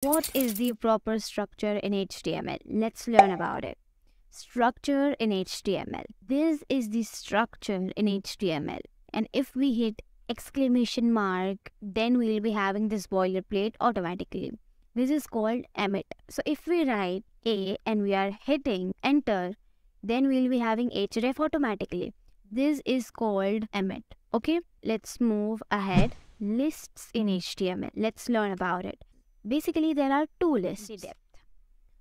what is the proper structure in HTML? Let's learn about it. Structure in HTML. This is the structure in HTML. And if we hit exclamation mark, then we'll be having this boilerplate automatically. This is called emit. So if we write A and we are hitting enter, then we'll be having href automatically. This is called emit. Okay, let's move ahead. Lists in HTML. Let's learn about it. Basically, there are two lists.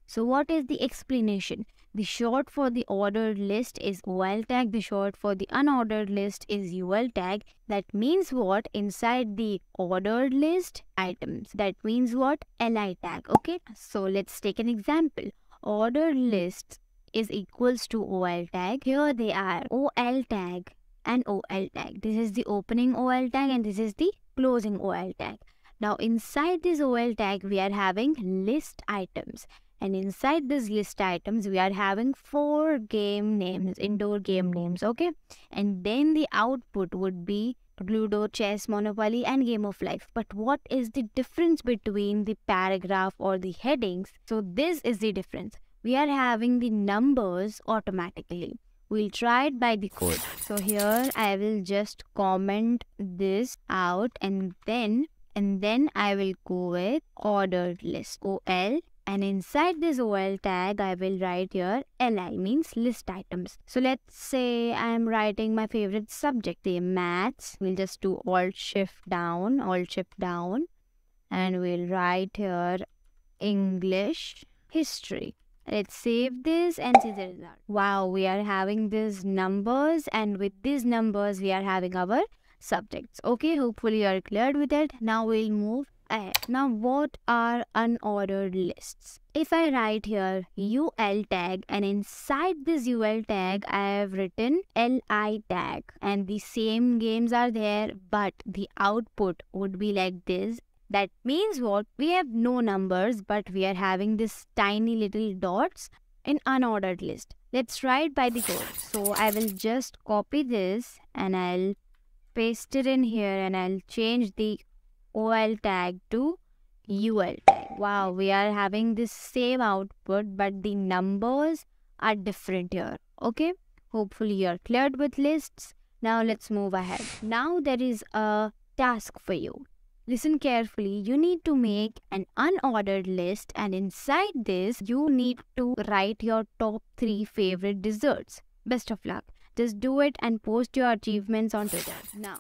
So what is the explanation? The short for the ordered list is OL tag. The short for the unordered list is UL tag. That means what? Inside the ordered list items. That means what? LI tag. Okay. So let's take an example. Ordered list is equals to OL tag. Here they are. OL tag and OL tag. This is the opening OL tag and this is the closing OL tag. Now inside this OL tag we are having list items. And inside this list items, we are having 4 game names, indoor game names, okay? And then the output would be Ludo, Chess, Monopoly and Game of Life. But what is the difference between the paragraph or the headings? So this is the difference. We are having the numbers automatically. We'll try it by the code. So here I will just comment this out and then I will go with ordered list, OL. And inside this OL tag, I will write here LI, means list items. So let's say I am writing my favorite subject, the maths. We'll just do Alt Shift down, and we'll write here English history. Let's save this and see the result. Wow, we are having these numbers, and with these numbers, we are having our subjects. Okay, hopefully you are cleared with it. Now we'll move ahead. Now what are unordered lists? If I write here UL tag and inside this UL tag I have written LI tag and the same games are there, but the output would be like this. That means what? We have no numbers, but we are having this tiny little dots in unordered list. Let's write by the code. So I will just copy this and I'll paste it in here and I'll change the OL tag to UL tag. Wow, we are having this same output, but the numbers are different here. Okay, hopefully you are cleared with lists. Now let's move ahead. Now there is a task for you. Listen carefully. You need to make an unordered list, and inside this you need to write your top 3 favorite desserts. Best of luck. Just do it and post your achievements on Twitter now.